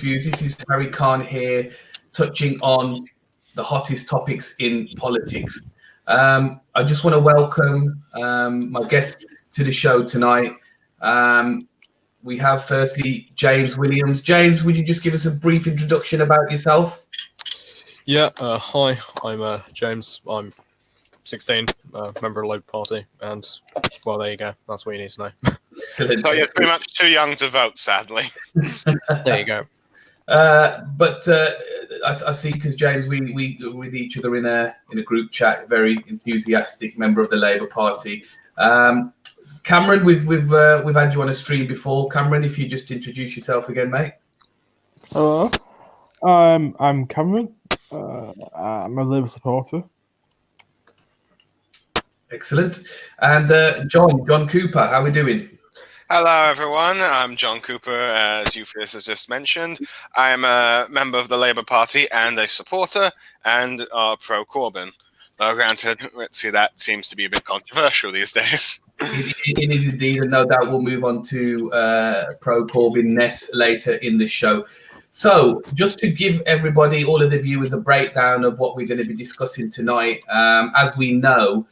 Youthviewz. This is Harry Khan here, touching on the hottest topics in politics. I just want to welcome my guests to the show tonight. We have firstly James Williams. James, would you just give us a brief introduction about yourself? Yeah, hi, I'm James. I'm 16, member of the Labour Party, and, well, there you go. That's what you need to know. Excellent. So you're pretty much too young to vote, sadly. There you go. But I see, because James, we with each other in a group chat, very enthusiastic member of the Labour Party. Cameron, we've had you on a stream before. Cameron, if you just introduce yourself again, mate. Hello, I'm Cameron. I'm a Labour supporter. Excellent. And John Cooper, how are we doing? Hello, everyone. I'm John Cooper, as Youthviewz has just mentioned. I'm a member of the Labour Party and a supporter, and pro-Corbyn. Though, granted, let's see, that seems to be a bit controversial these days. It is indeed, and no doubt we'll move on to pro-Corbyn-ness later in the show. So, just to give everybody, all of the viewers, a breakdown of what we're going to be discussing tonight. As we know,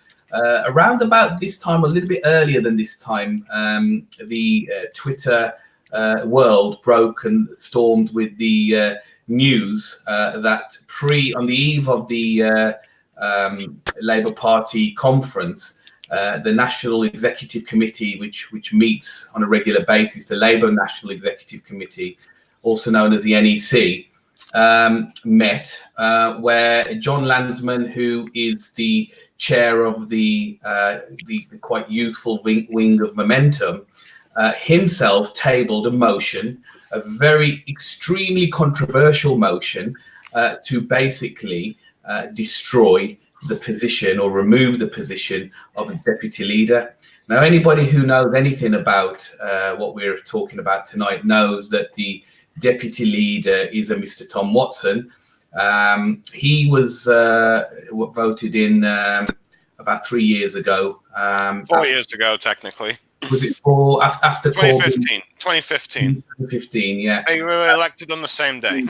around about this time, a little bit earlier than this time, the Twitter world broke and stormed with the news that on the eve of the Labour Party conference, the National Executive Committee, which meets on a regular basis, the Labour National Executive Committee, also known as the NEC, met, where John Landsman, who is the chair of the quite youthful wing of Momentum, himself tabled a motion, a very extremely controversial motion, to basically destroy the position or remove the position of a deputy leader. Now, anybody who knows anything about what we're talking about tonight knows that the deputy leader is a Mr. Tom Watson. He was voted in about 3 years ago. 4 years ago, technically. Was it after 2015? Corbyn? 2015. 2015, yeah. They were elected on the same day.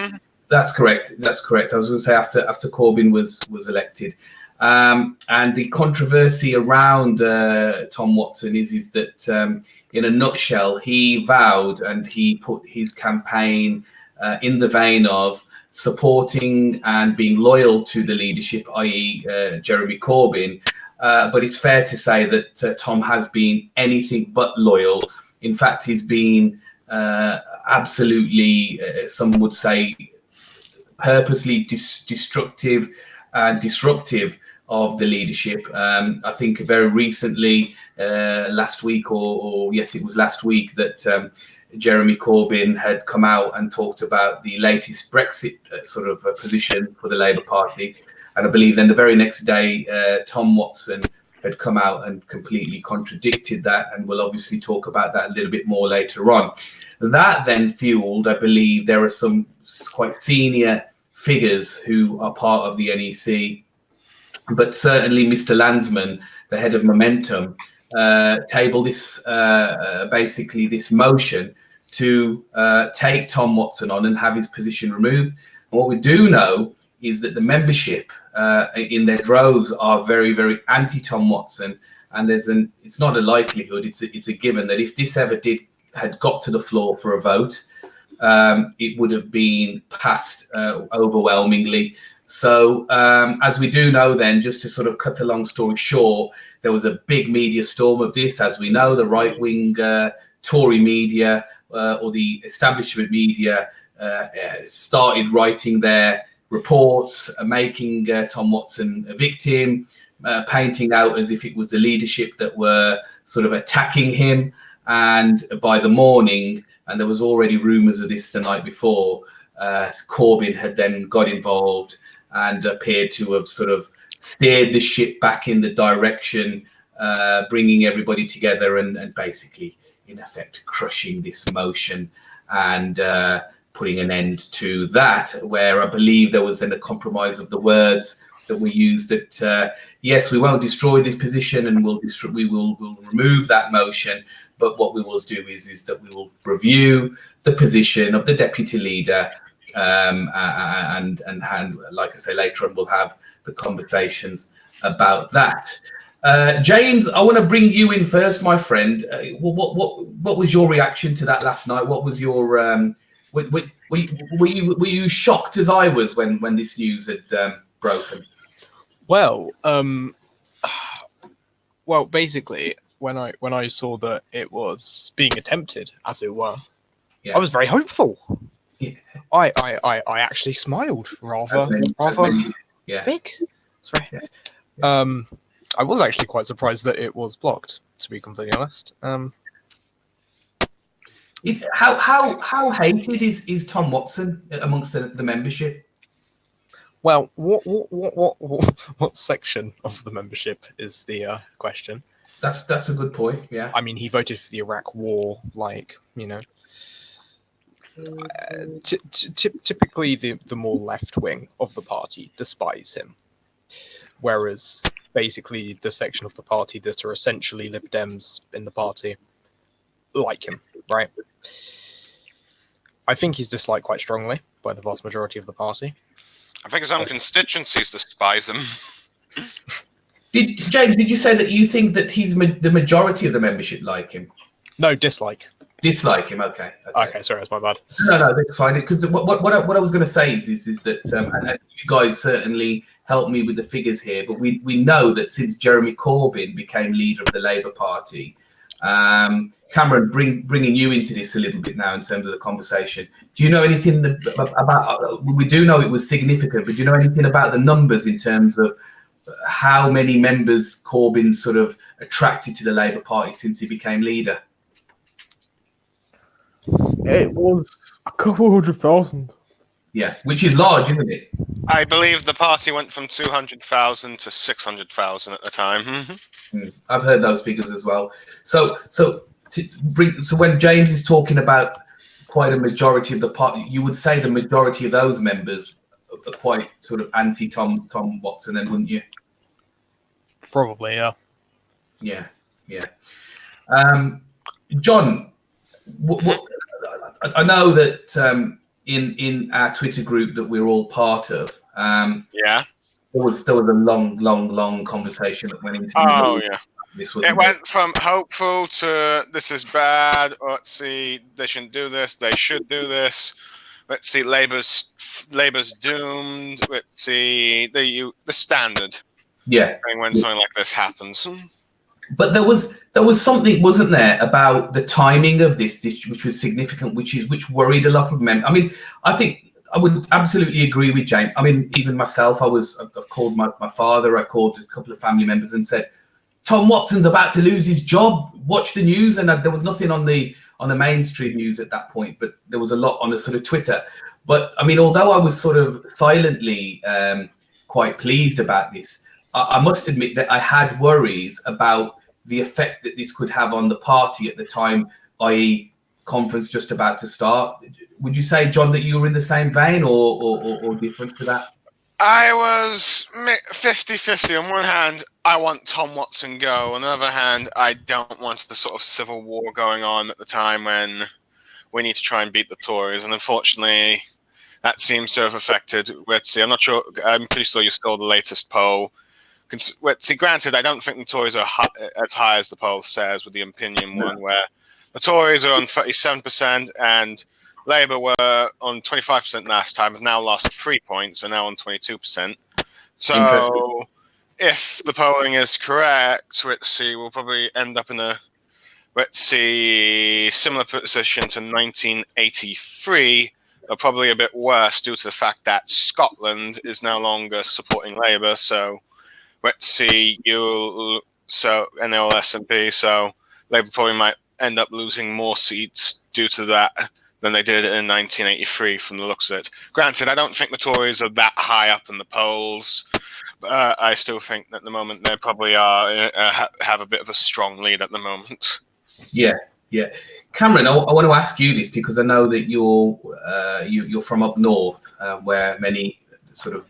That's correct. That's correct. I was going to say after Corbyn was elected. And the controversy around Tom Watson is that, in a nutshell, he vowed and he put his campaign in the vein of supporting and being loyal to the leadership, i.e. Jeremy Corbyn. But it's fair to say that Tom has been anything but loyal. In fact, he's been absolutely, some would say, purposely destructive and disruptive of the leadership. I think very recently, last week, or yes, it was last week, that Jeremy Corbyn had come out and talked about the latest Brexit sort of position for the Labour Party. And I believe then the very next day, Tom Watson had come out and completely contradicted that. And we'll obviously talk about that a little bit more later on. That then fueled, I believe, there are some quite senior figures who are part of the NEC, but certainly Mr. Landsman, the head of Momentum, tabled this basically this motion to take Tom Watson on and have his position removed. And what we do know is that the membership in their droves are very, very anti-Tom Watson, and it's not a likelihood, it's a given that if this ever had got to the floor for a vote, it would have been passed overwhelmingly. So as we do know then, just to sort of cut a long story short, there was a big media storm of this. As we know, the right-wing Tory media or the establishment media started writing their reports, making Tom Watson a victim, painting out as if it was the leadership that were sort of attacking him. And by the morning, and there was already rumours of this the night before, Corbyn had then got involved and appeared to have sort of steered the ship back in the direction, bringing everybody together and basically, in effect, crushing this motion and putting an end to that, where I believe there was then a compromise of the words that we used that, yes, we won't destroy this position and we'll remove that motion, But what we will do is that we will review the position of the deputy leader, and like I say, later on we'll have the conversations about that. James, I want to bring you in first, my friend. What was your reaction to that last night? What was your were you shocked as I was when this news had broken? Well, basically, when I saw that it was being attempted, as it were, Yeah. I was very hopeful. Yeah. I actually smiled rather Yeah. big. It's very big. I was actually quite surprised that it was blocked, to be completely honest. How hated is Tom Watson amongst the membership? Well, what section of the membership is the question? That's a good point. Yeah. I mean, he voted for the Iraq War, like, you know. Typically, the more left wing of the party despise him, whereas basically the section of the party that are essentially Lib Dems in the party like him, right? I think he's disliked quite strongly by the vast majority of the party. I think his own constituencies despise him. James, did you say that you think that he's the majority of the membership like him? No, dislike. Dislike him. Okay. Okay, sorry, that's my bad. No, that's fine. Because what I was going to say is that and you guys certainly helped me with the figures here, but we know that since Jeremy Corbyn became leader of the Labour Party, Cameron, bringing you into this a little bit now in terms of the conversation. Do you know anything about? We do know it was significant, but do you know anything about the numbers in terms of how many members Corbyn sort of attracted to the Labour Party since he became leader? It was a couple 100,000. Yeah, which is large, isn't it? I believe the party went from 200,000 to 600,000 at the time. I've heard those figures as well. So when James is talking about quite a majority of the party, you would say the majority of those members are quite sort of anti Tom Watson, then, wouldn't you? Probably, yeah. Yeah. John, I know that in our Twitter group that we're all part of, Yeah. there was a long conversation that went into. Oh yeah. This was. It went from hopeful to this is bad. Let's see, they shouldn't do this. They should do this. Let's see, Labour's doomed. Let's see, the standard. Yeah. When something like this happens. But there was something, wasn't there, about the timing of this which was significant, which worried a lot of men. I mean, I think I would absolutely agree with James. I mean, even myself, I called my father, I called a couple of family members and said, Tom Watson's about to lose his job. Watch the news. And there was nothing on the mainstream news at that point, but there was a lot on the sort of Twitter. But I mean, although I was sort of silently quite pleased about this, I must admit that I had worries about the effect that this could have on the party at the time, i.e. conference just about to start. Would you say, John, that you were in the same vein or different to that? I was 50-50. On one hand, I want Tom Watson go. On the other hand, I don't want the sort of civil war going on at the time when we need to try and beat the Tories. And unfortunately, that seems to have affected. Let's see, I'm not sure. I'm pretty sure you stole the latest poll. Let's see, granted, I don't think the Tories are as high as the poll says with the opinion one, where the Tories are on 37% and Labour were on 25% last time, have now lost 3 points, are now on 22%. So if the polling is correct, let's see, we'll probably end up in a, let's see, similar position to 1983, or probably a bit worse due to the fact that Scotland is no longer supporting Labour. So let's see, and they're all SNP, so Labour probably might end up losing more seats due to that than they did in 1983 from the looks of it. Granted, I don't think the Tories are that high up in the polls, but I still think that at the moment they probably are have a bit of a strong lead at the moment. Yeah. Cameron, I want to ask you this because I know that you're from up north, where many sort of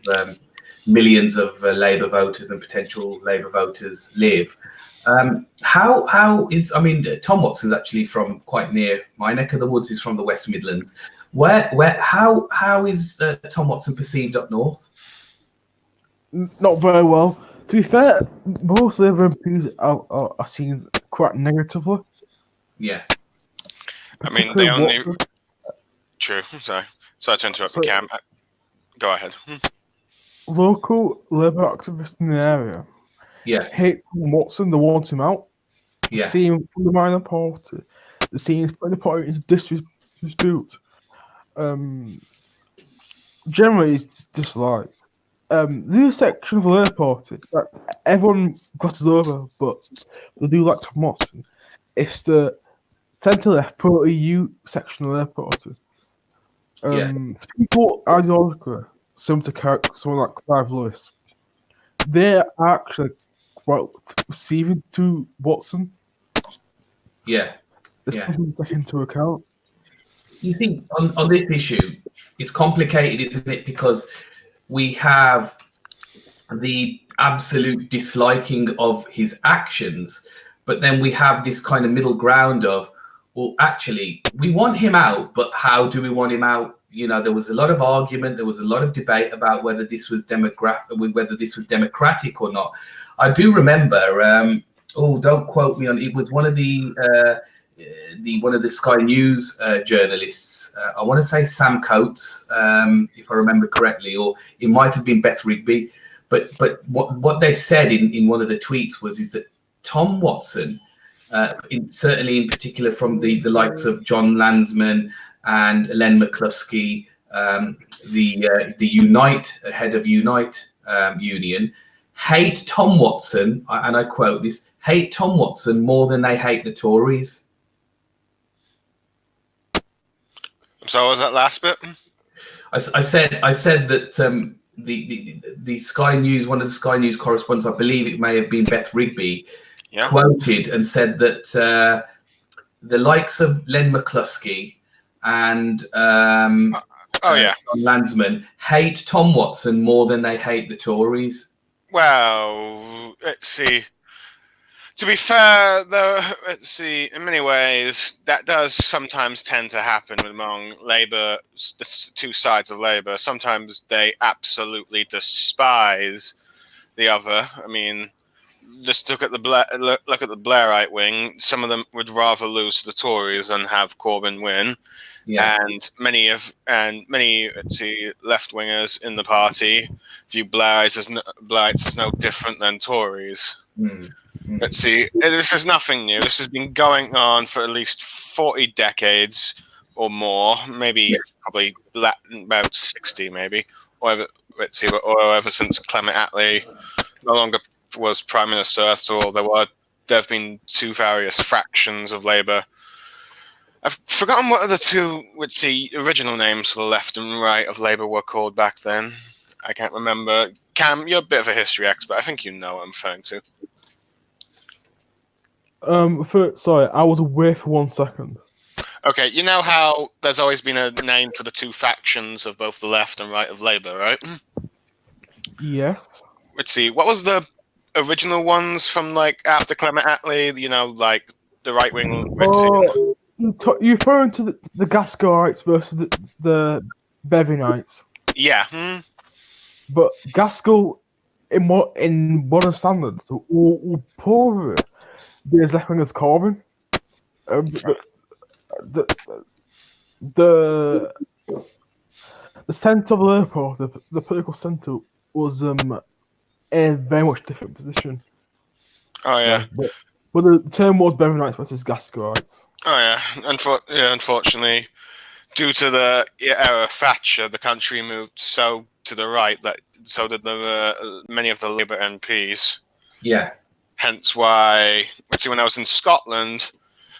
millions of Labour voters and potential Labour voters live. How is, I mean, Tom Watson's actually from quite near my neck of the woods. He's from the West Midlands. How is Tom Watson perceived up north? Not very well. To be fair, most Labour MPs are seen quite negatively. I Yeah. mean, they Particularly only. Watson. True. Sorry to interrupt you, Cam. Go ahead. Local Labour activists in the area Yeah. hate Watson. They want him out. They Yeah. see him undermine the party. They see him putting the party into dispute. Generally, it's disliked. There's a section of the Labour Party that everyone glosses over, but they do like Tom Watson. It's the centre-left pro-EU section of the Labour Party. People ideologically, similar to someone like Clive Lewis, they're actually quite receiving to Watson. Yeah. There's Yeah. something to take into account. You think on this issue, it's complicated, isn't it? Because we have the absolute disliking of his actions, but then we have this kind of middle ground of, well, actually, we want him out, but how do we want him out? You know, there was a lot of argument, there was a lot of debate about whether this was democratic or not. I do remember. Don't quote me on. It was one of the Sky News journalists. I want to say Sam Coates, if I remember correctly, or it might have been Beth Rigby. But what they said in one of the tweets is that Tom Watson, certainly in particular from the likes of John Landsman and Len McCluskey, the Unite head of Unite Union, hate Tom Watson, and I quote this: hate Tom Watson more than they hate the Tories. So what was that last bit? I said that the Sky News, one of the Sky News correspondents, I believe it may have been Beth Rigby, quoted and said that the likes of Len McCluskey and Landsman hate Tom Watson more than they hate the Tories. Well, let's see. To be fair, though, let's see, in many ways, that does sometimes tend to happen among Labour, the two sides of Labour. Sometimes they absolutely despise the other. I mean, just look at the Blairite wing. Some of them would rather lose to the Tories than have Corbyn win. Yeah. And many let's see, left wingers in the party view Blairites as no different than Tories. Let's see, this is nothing new. This has been going on for at least 40 decades or more, maybe probably about 60, maybe, or ever since Clement Attlee no longer was Prime Minister. After all, there have been two various fractions of Labour. I've forgotten what are the two, let's see, original names for the left and right of Labour were called back then. I can't remember. Cam, you're a bit of a history expert. I think you know what I'm referring to. Sorry, I was away for 1 second. Okay, you know how there's always been a name for the two factions of both the left and right of Labour, right? Yes. Let's see, what was the original ones from, like, after Clement Attlee, you know, like, the right wing? You're referring to the Gaskellites versus the Bevynites. Yeah. But Gaskell, in modern standards, will probably be as left wing as Corbyn. The centre of the Labour Party, the political centre, was in a very much different position. Oh yeah. But the term was Bevynites versus Gaskellites. Oh yeah. Unfortunately, due to the era of Thatcher, the country moved so to the right that so did many of the Labour MPs. Yeah. Hence why, let's see, when I was in Scotland,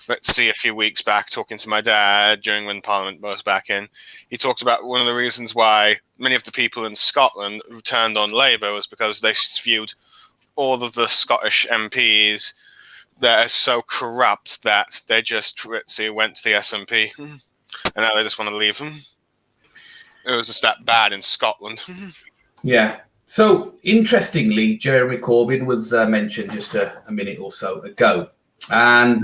let's see, a few weeks back, talking to my dad during when Parliament was back in, he talked about one of the reasons why many of the people in Scotland who turned on Labour was because they viewed all of the Scottish MPs that are so corrupt that they just, let's see, went to the SNP, and now they just want to leave them. It was just that bad in Scotland. Yeah. So, interestingly, Jeremy Corbyn was mentioned just a minute or so ago. And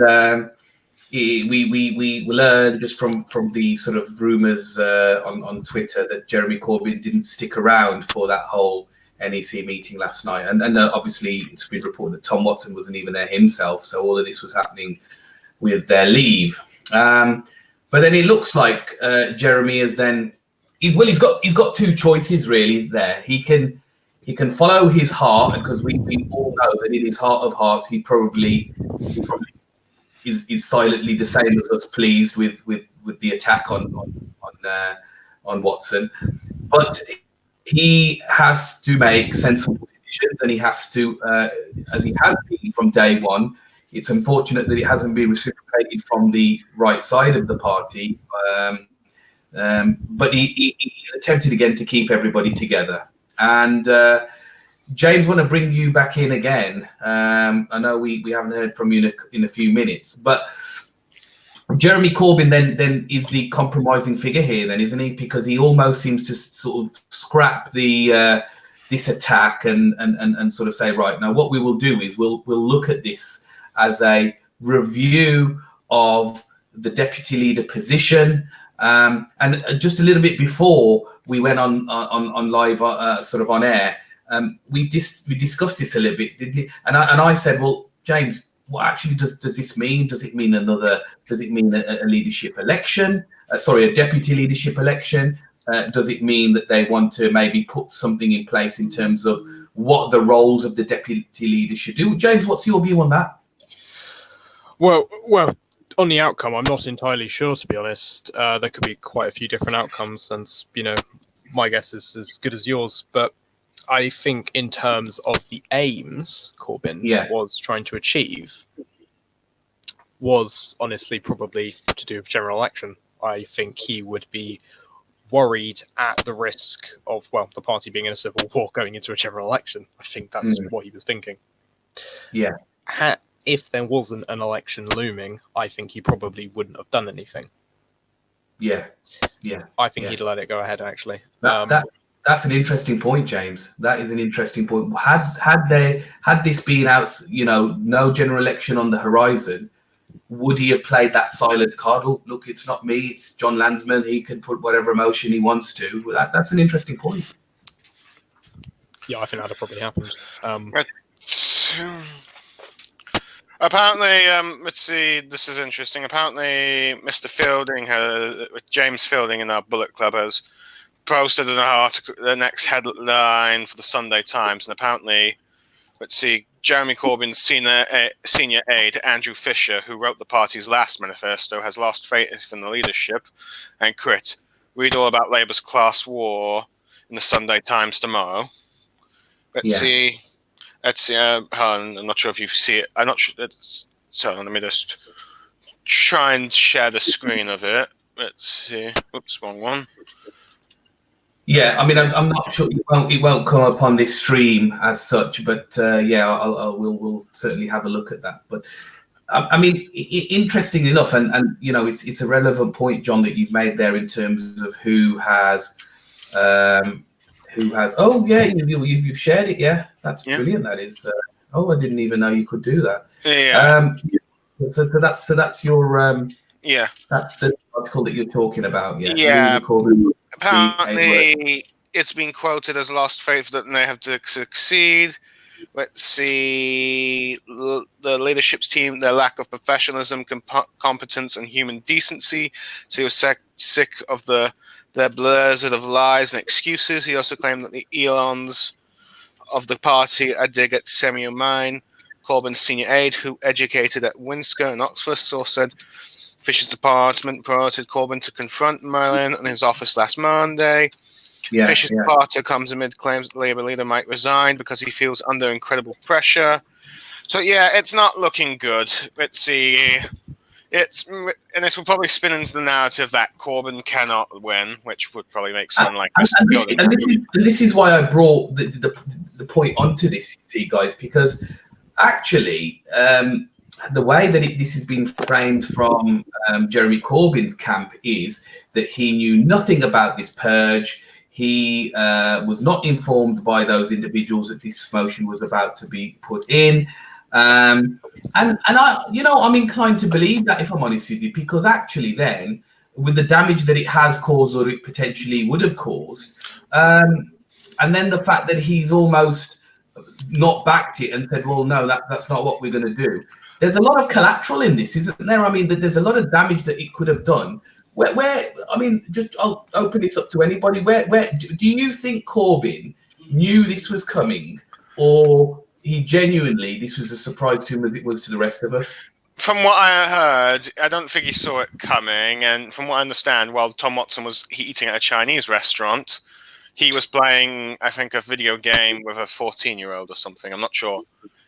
we learned just from the sort of rumours on Twitter that Jeremy Corbyn didn't stick around for that whole NEC meeting last night. And obviously, it's been reported that Tom Watson wasn't even there himself. So all of this was happening with their leave. But then it looks like Jeremy is then... He's got two choices, really, there. He can follow his heart, because we all know that in his heart of hearts, he probably is silently the same as us, pleased with the attack on Watson. But he has to make sensible decisions, and he has to, as he has been from day one. It's unfortunate that it hasn't been reciprocated from the right side of the party, but he's attempted again to keep everybody together. And James, want to bring you back in again. I know we haven't heard from you in a few minutes, but Jeremy Corbyn then is the compromising figure here, then, isn't he? Because he almost seems to sort of scrap the this attack and sort of say, right, now what we will do is we'll look at this as a review of the deputy leader position. And just a little bit before we went on live, sort of on air, we discussed this a little bit, didn't we? And I said, well, James, what actually does this mean? Does it mean a leadership election? A deputy leadership election? Does it mean that they want to maybe put something in place in terms of what the roles of the deputy leader should do? James, what's your view on that? Well, on the outcome, I'm not entirely sure, to be honest. There could be quite a few different outcomes, and my guess is as good as yours. But I think in terms of the aims Corbyn was trying to achieve, was honestly probably to do with general election. I think he would be worried at the risk of, the party being in a civil war going into a general election. I think that's what he was thinking. Yeah. If there wasn't an election looming, I think he probably wouldn't have done anything. Yeah. I think he'd let it go ahead, actually. That's an interesting point, James. That is an interesting point. Had this been out, no general election on the horizon, would he have played that silent card? Oh, look, it's not me, it's John Landsman. He can put whatever emotion he wants to. That's an interesting point. Yeah, I think that would have probably happened. Apparently, let's see, this is interesting. Apparently, Mr. Fielding, James Fielding in our Bullet Club, has posted an article, the next headline for the Sunday Times, and apparently, let's see, Jeremy Corbyn's senior aide, Andrew Fisher, who wrote the party's last manifesto, has lost faith in the leadership and quit. Read all about Labour's class war in the Sunday Times tomorrow. Let's see. I'm not sure if you see it. I'm not sure. So let me just try and share the screen of it. Let's see. Oops, wrong one. Yeah, I mean, I'm not sure it won't come up on this stream as such, but we'll certainly have a look at that. But I mean, interesting enough, and it's a relevant point, John, that you've made there in terms of who has. Oh yeah, you've shared it. Yeah, that's brilliant. That is. I didn't even know you could do that. Yeah. So that's your. Yeah. That's the article that you're talking about. Yeah. Yeah. Apparently, it's been quoted as lost faith that they have to succeed. Let's see, the leadership's team, their lack of professionalism, competence, and human decency. So he was sick of their blizzard of lies and excuses. He also claimed that the eons of the party a dig at Samuel Mine, Corbyn's senior aide, who educated at Windsor and Oxford, said Fisher's department promoted Corbyn to confront Merlin in his office last Monday. Fisher's departure comes amid claims that Labour leader might resign because he feels under incredible pressure. So it's not looking good. Let's see. And this will probably spin into the narrative that Corbyn cannot win, which would probably make someone like this is why I brought the point onto this, you see, guys, because actually the way that this has been framed from Jeremy Corbyn's camp is that he knew nothing about this purge. he was not informed by those individuals that this motion was about to be put in. And I, I'm inclined to believe that, if I'm honest with you, because actually then, with the damage that it has caused or it potentially would have caused, and then the fact that he's almost not backed it and said, well, no, that's not what we're going to do. There's a lot of collateral in this, isn't there? I mean, there's a lot of damage that it could have done. Where I mean, I'll open this up to anybody. Where do you think Corbyn knew this was coming, or he genuinely, this was a surprise to him as it was to the rest of us? From what I heard, I don't think he saw it coming. And from what I understand, while Tom Watson was eating at a Chinese restaurant, he was playing, I think, a video game with a 14-year-old or something. I'm not sure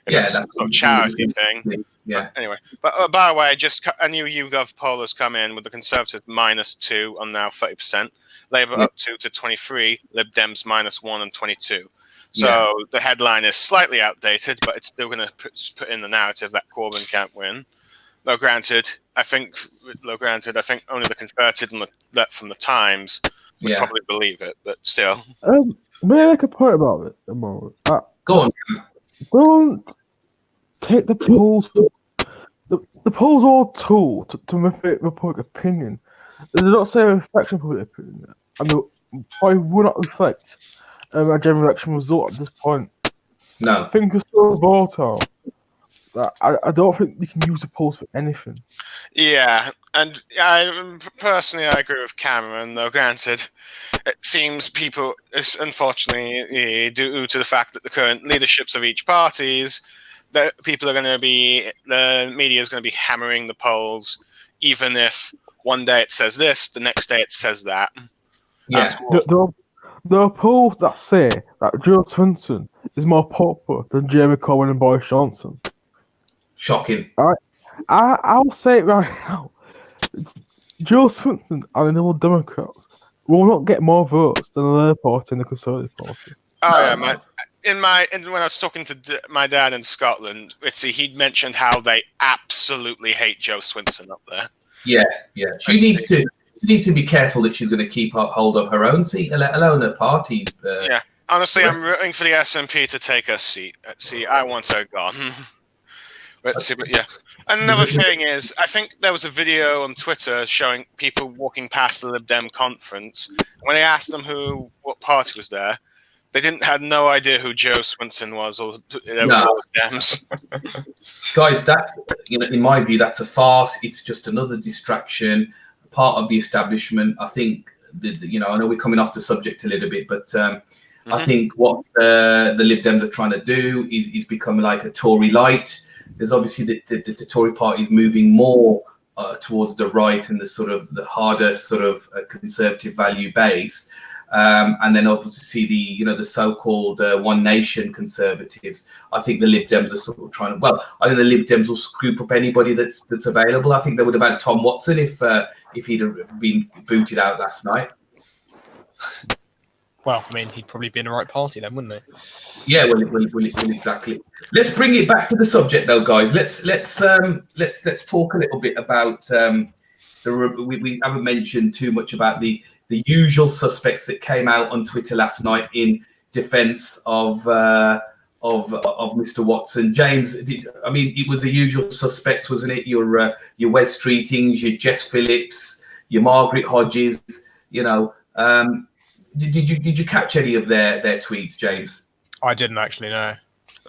if it's some sort of charity thing. Yeah. Anyway, but by the way, a new YouGov poll has come in with the Conservatives -2 on now 30%, Labour up 2 to 23, Lib Dems -1 and 22. So the headline is slightly outdated, but it's still going to put in the narrative that Corbyn can't win. Though granted, I think only the converted and from the Times would probably believe it, but still. May I make a point about it a moment? Go on. Don't take the polls. The polls are a tool to reflect the public opinion. They do not say a reflection of public opinion, and I will not reflect a general election result at this point. No. I think it's so volatile that I don't think you can use the polls for anything. Yeah, and I agree with Cameron, though granted, it seems people, unfortunately, due to the fact that the current leaderships of each parties, that the media is going to be hammering the polls, even if one day it says this, the next day it says that. Yeah. There are polls that say that Joe Swinson is more popular than Jeremy Corbyn and Boris Johnson. Shocking. I'll say it right now. Joe Swinson and the Liberal Democrats will not get more votes than the Labour Party and the Conservative Party. Oh yeah, when I was talking to my dad in Scotland, he'd mentioned how they absolutely hate Joe Swinson up there. Yeah. She needs to be careful that she's going to keep hold of her own seat, let alone her party's. Yeah, honestly, I'm rooting for the SNP to take her seat. I want her gone. But yeah. Another thing is, I think there was a video on Twitter showing people walking past the Lib Dem conference. When they asked them what party was there, they had no idea who Joe Swinson was, or there was all the Dems. Guys, that's in my view, that's a farce. It's just another distraction, part of the establishment. I think I know we're coming off the subject a little bit, but I think what the Lib Dems are trying to do is become like a Tory light. There's obviously the Tory party is moving more towards the right and the harder conservative value base. And then obviously the so-called One Nation conservatives. I think the Lib Dems are sort of trying to. Well, I think the Lib Dems will scoop up anybody that's available. I think they would have had Tom Watson if he'd have been booted out last night. Well, I mean, he'd probably be in the right party then, wouldn't he? Yeah, well, exactly. Let's bring it back to the subject, though, guys. Let's talk a little bit about we haven't mentioned too much about the usual suspects that came out on Twitter last night in defence of Mr. Watson. James, it was the usual suspects, wasn't it? Your Wes Streetings, your Jess Phillips, your Margaret Hodges. Did you catch any of their tweets, James? I didn't actually know.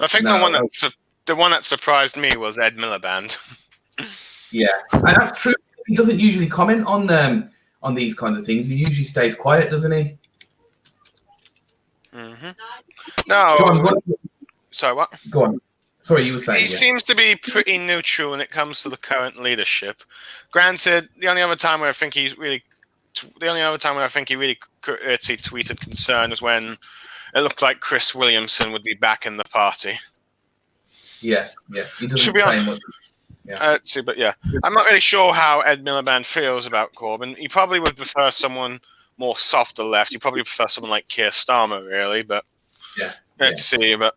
I think the one that surprised me was Ed Miliband. Yeah, and that's true. He doesn't usually comment on these kinds of things. He usually stays quiet, doesn't he? Mm-hmm. No. John, sorry, what? Go on. Sorry, you were saying. He seems to be pretty neutral when it comes to the current leadership. Granted, the only other time when I think he really tweeted concern was when it looked like Chris Williamson would be back in the party. Yeah. He doesn't say much. Yeah. But yeah, I'm not really sure how Ed Miliband feels about Corbyn. He probably would prefer someone more softer left. He probably prefer someone like Keir Starmer, really. But let's see. There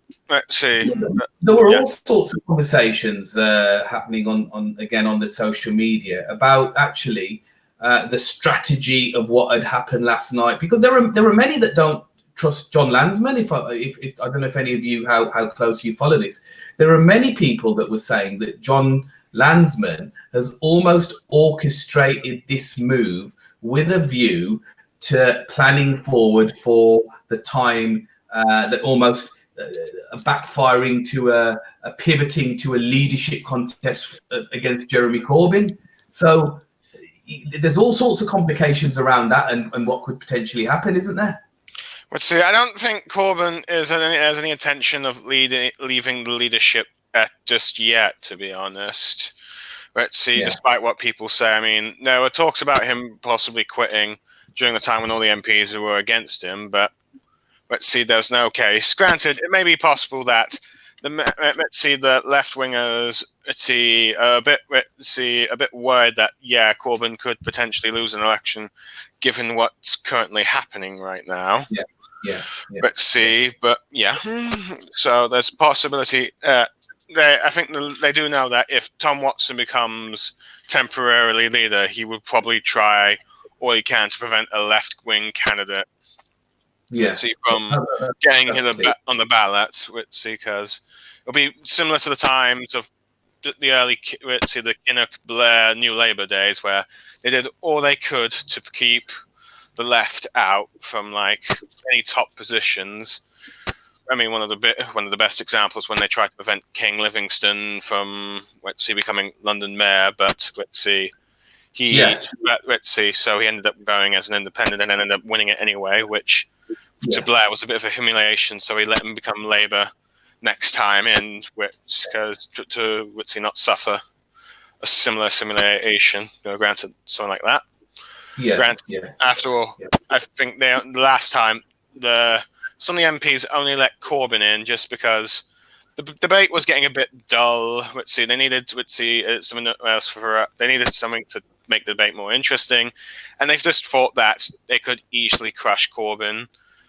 were all sorts of conversations happening on the social media about actually the strategy of what had happened last night, because there are many that don't trust John Landsman. If I don't know if any of you how close you follow this, there are many people that were saying that John Landsman has almost orchestrated this move with a view to planning forward for the time that almost backfiring to a pivoting to a leadership contest against Jeremy Corbyn. So there's all sorts of complications around that and what could potentially happen, isn't there? Let's see. I don't think Corbyn has any intention of leaving the leadership just yet, to be honest. Let's see, despite what people say. I mean, there were talks about him possibly quitting during the time when all the MPs were against him, but let's see, there's no case. Granted, it may be possible that the left wingers a bit worried that Corbyn could potentially lose an election, given what's currently happening right now. Yeah. Let's see, but so there's a possibility. I think they do know that if Tom Watson becomes temporarily leader, he would probably try all he can to prevent a left-wing candidate. Let's see, from getting on the ballot. Let's see, because it'll be similar to the times of the early, the Kinnock-Blair New Labour days, where they did all they could to keep the left out from any top positions. I mean, one of the best examples when they tried to prevent King Livingstone from becoming London mayor, but so he ended up going as an independent and ended up winning it anyway, which to Blair was a bit of a humiliation. So he let him become Labour next time, because to not suffer a similar humiliation. Granted, something like that. After all, I think the last time some of the MPs only let Corbyn in just because the debate was getting a bit dull. They needed something else they needed something to make the debate more interesting, and they've just thought that they could easily crush Corbyn,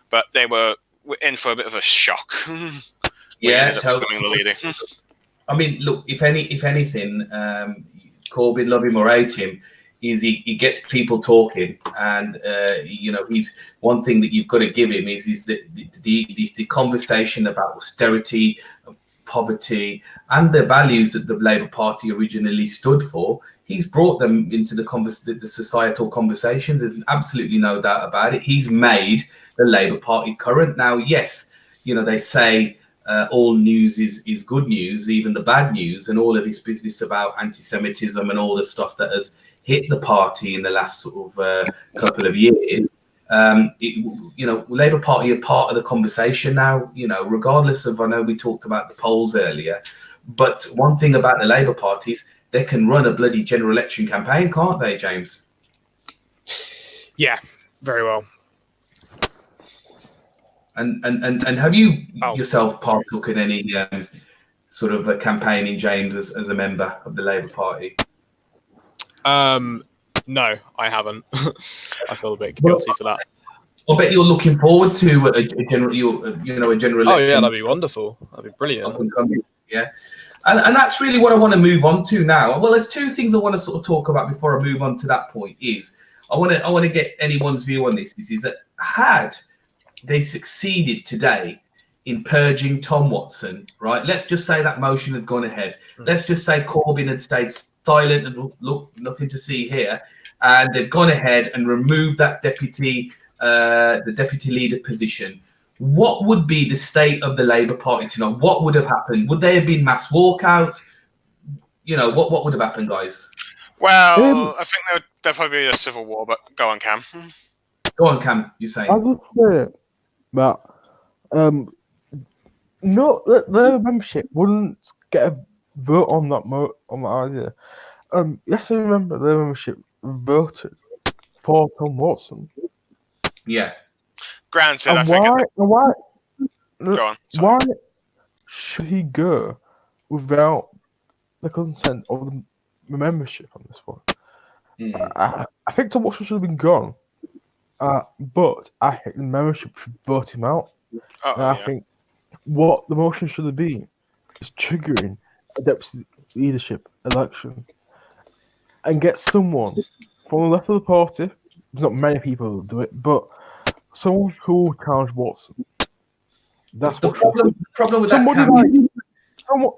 but they were in for a bit of a shock. Totally. I mean, look, if anything, Corbyn, love him or hate him, he gets people talking, and he's one thing that you've got to give him is the conversation about austerity, poverty, and the values that the Labour Party originally stood for. He's brought them into the societal conversations. There's absolutely no doubt about it. He's made the Labour Party current. Now, yes, they say all news is good news, even the bad news, and all of this business about anti-Semitism and all the stuff that has hit the party in the last sort of couple of years. Labour Party are part of the conversation now, regardless of, I know we talked about the polls earlier, but one thing about the Labour parties, they can run a bloody general election campaign, can't they, James? Yeah, very well. And have you yourself partook in any sort of a campaigning, James, as a member of the Labour Party? No, I haven't. I feel a bit guilty for that. I bet you're looking forward to a general election. Oh yeah, that'd be wonderful. That'd be brilliant. Yeah, and that's really what I want to move on to now. Well, there's two things I want to sort of talk about before I move on to that point. I want to get anyone's view on this. Is that had they succeeded today in purging Tom Watson, right? Let's just say that motion had gone ahead. Let's just say Corbyn had stayed silent and look, nothing to see here, and they've gone ahead and removed that the deputy leader position. What would be the state of the Labour Party tonight? What would have happened? Would there have been mass walkouts? What would have happened, guys? Well, I think there'd probably be a civil war, but go on, Cam. Go on, Cam, you're saying. I would say that the membership wouldn't get a vote on that idea. Yes, I remember the membership voted for Tom Watson. Yeah. Granted, and I think. Why Go on. Sorry. Why should he go without the consent of the membership on this one? I think Tom Watson should have been gone, but I think the membership should vote him out. I think what the motion should have been is triggering a deputy leadership election and get someone from the left of the party, there's not many people who do it, but someone who challenged Watson. That's The what problem with somebody that, like Cam, someone,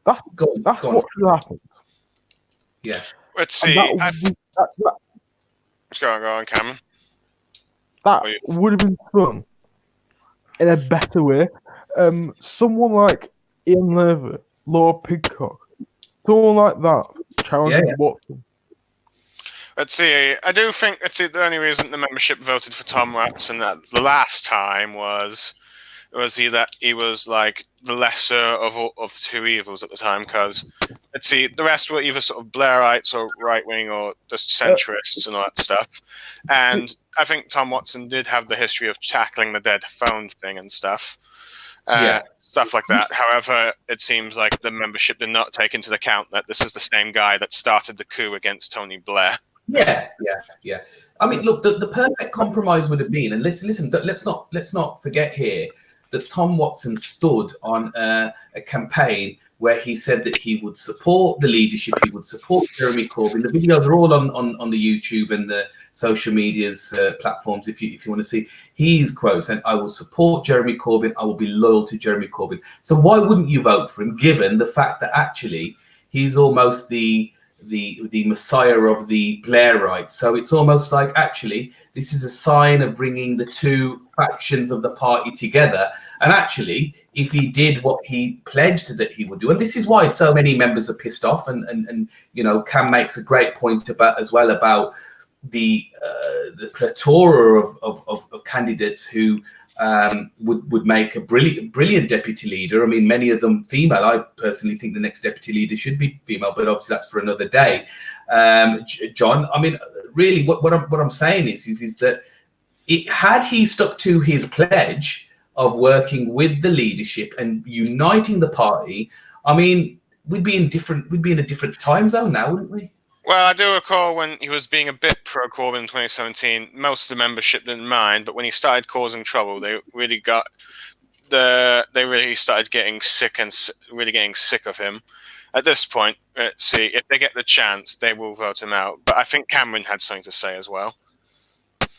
that's go on, that's go on. what should happen. Yeah. Let's And see. Go on, Cameron. that Wait. would have been fun in a better way. Someone like Ian Lever, Laura Pidcock, someone like that challenging Yeah. Watson. Let's see. I do think the only reason the membership voted for Tom Watson the last time was he was like the lesser of two evils at the time. Because let's see, the rest were either sort of Blairites or right wing or just centrists and all that stuff. And I think Tom Watson did have the history of tackling the dead phone thing and stuff. Stuff like that. However, it seems like the membership did not take into account that this is the same guy that started the coup against Tony Blair. Yeah. I mean, look, the perfect compromise would have been, and listen, let's not forget here that Tom Watson stood on a campaign where he said that he would support the leadership, he would support Jeremy Corbyn. The videos are all on the YouTube and the social media's platforms if you want to see his quotes. And I will support Jeremy Corbyn. I will be loyal to Jeremy Corbyn. So why wouldn't you vote for him, given the fact that actually he's almost the messiah of the Blairites? So it's almost like actually this is a sign of bringing the two factions of the party together. And actually, if he did what he pledged that he would do, and this is why so many members are pissed off, and you know, Cam makes a great point about the plethora of candidates who would make a brilliant deputy leader. I mean, many of them female. I personally think the next deputy leader should be female, but obviously that's for another day. John, I mean, really, what I'm saying is that had he stuck to his pledge of working with the leadership and uniting the party, I mean, we'd be in a different time zone now, wouldn't we? Well, I do recall when he was being a bit pro-Corbyn in 2017, most of the membership didn't mind, but when he started causing trouble, they really started getting sick of him. At this point, let's see, if they get the chance, they will vote him out. But I think Cameron had something to say as well.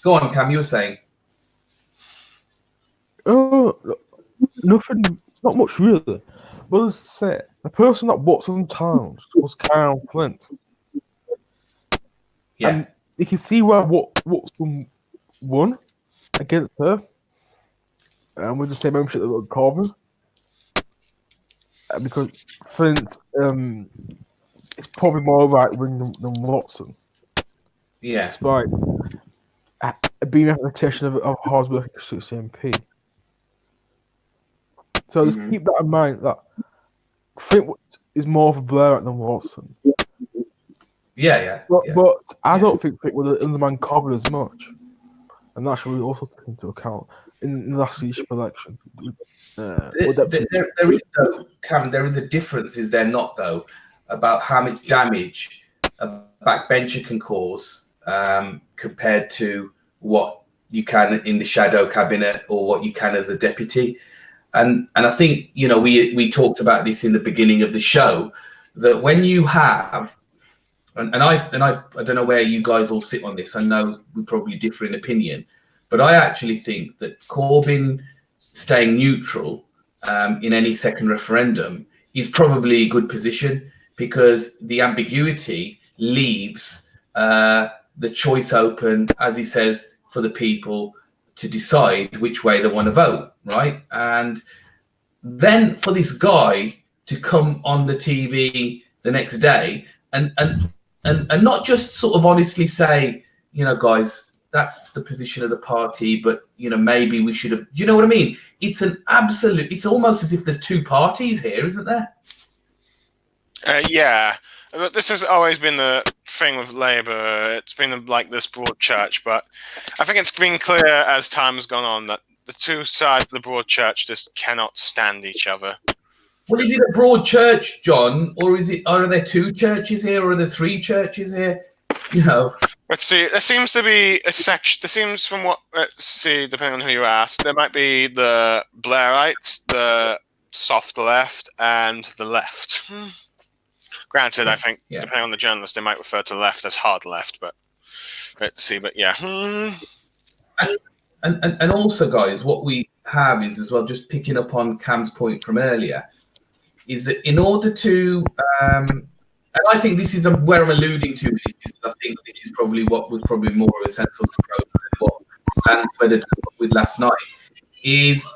Go on, Cam, you were saying. Oh, nothing, not much really. Well, as I say, the person that Watson challenged was Karen Flint. Yeah. And you can see where Watson won against her, and with the same membership that got Corbyn. Because Flint is probably more right wing than Watson. Yeah. Despite being a reputation of hard work to MP. So just keep that in mind that Flint is more of a Blairite than Watson. Yeah. But I don't think Flint would undermine Corbyn as much. And that should be also taken into account in the last leadership election. There is, though, Cam, there is a difference, is there not, though, about how much damage a backbencher can cause compared to what you can in the shadow cabinet or what you can as a deputy. And I think, you know, we talked about this in the beginning of the show, that when you have, and I don't know where you guys all sit on this. I know we probably differ in opinion, but I actually think that Corbyn staying neutral in any second referendum is probably a good position, because the ambiguity leaves the choice open, as he says, for the people to decide which way they want to vote, right? And then for this guy to come on the TV the next day and not just sort of honestly say, you know, guys, that's the position of the party, but, you know, maybe we should have, you know what I mean? It's an absolute, it's almost as if there's two parties here, isn't there? Yeah, but this has always been the thing with Labour. It's been like this broad church, but I think it's been clear as time has gone on that the two sides of the broad church just cannot stand each other. Well, is it a broad church, John, or are there two churches here, or are there three churches here? You know. Let's see. There seems to be a section. There seems, from what, let's see, depending on who you ask, there might be the Blairites, the soft left, and the left. Granted, I think depending on the journalist, they might refer to left as hard left, but Let's see, but yeah. And also, guys, what we have is as well, just picking up on Cam's point from earlier, is that in order to, and I think this is where I'm alluding to, I think this is probably what was probably more of a sensible approach than what Lance Wedded come up with last night, is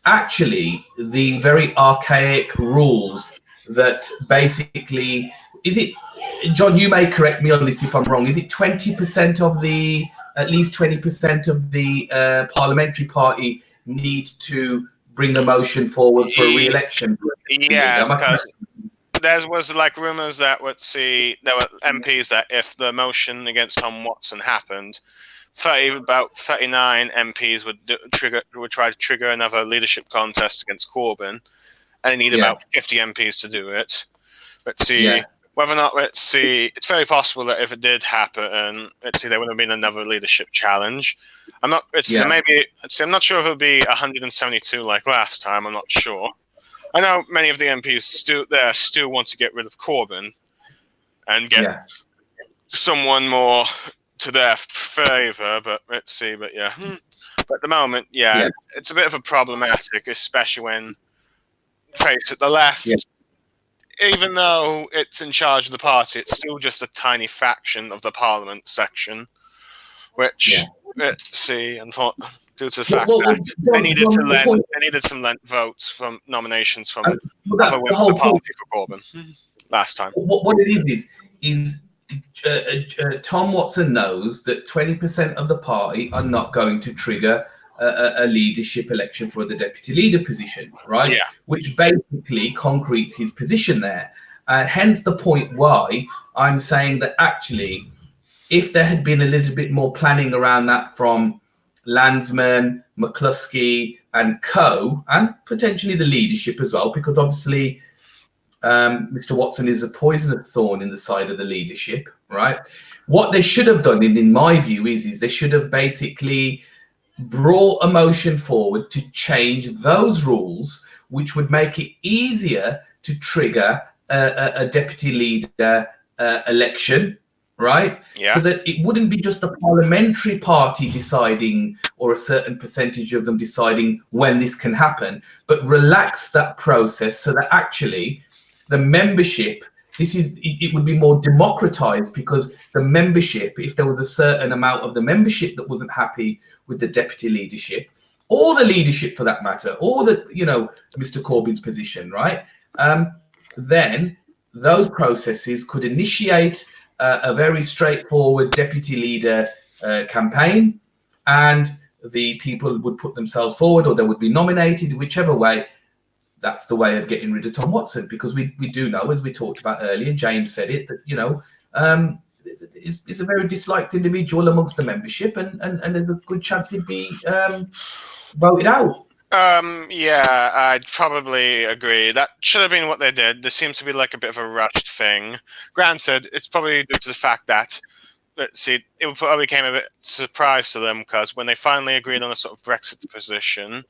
actually the very archaic rules that basically, is it, John, you may correct me on this if I'm wrong, is it 20% of the, at least 20% of the parliamentary party need to bring a motion forward for a re-election? Yeah, because there was like rumours that there were MPs that if the motion against Tom Watson happened, about 39 MPs would try to trigger another leadership contest against Corbyn, and they need about 50 MPs to do it. Let's see whether or not. Let's see. It's very possible that if it did happen, there would have been another leadership challenge. I'm not. Maybe. I'm not sure if it'll be 172 like last time. I'm not sure. I know many of the MPs still want to get rid of Corbyn and get someone more to their favour, but let's see. But but at the moment, it's a bit of a problematic, especially when face at the left. Even though it's in charge of the party, it's still just a tiny faction of the Parliament section, which let's see, and due to the fact that they needed some votes from nominations from other wings of the party for Corbyn last time. What it is Tom Watson knows that 20% of the party are not going to trigger a leadership election for the deputy leader position, right? Yeah. Which basically concretes his position there. Hence the point why I'm saying that actually, if there had been a little bit more planning around that from Landsman, McCluskey and co, and potentially the leadership as well, because obviously Mr. Watson is a poisonous thorn in the side of the leadership, right? What they should have done, in my view, is they should have basically brought a motion forward to change those rules, which would make it easier to trigger a deputy leader election, right? Yeah. So that it wouldn't be just the parliamentary party deciding, or a certain percentage of them deciding when this can happen, but relax that process so that actually the membership, it would be more democratized, because the membership, if there was a certain amount of the membership that wasn't happy with the deputy leadership, or the leadership for that matter, or Mr. Corbyn's position, right? Then those processes could initiate a very straightforward deputy leader campaign, and the people would put themselves forward, or they would be nominated, whichever way. That's the way of getting rid of Tom Watson, because we do know, as we talked about earlier, James said it, that is a very disliked individual amongst the membership, and there's a good chance he'd be voted out. I'd probably agree. That should have been what they did. There seems to be like a bit of a rushed thing. Granted, it's probably due to the fact that, let's see, it probably came a bit surprise to them, because when they finally agreed on a sort of Brexit position,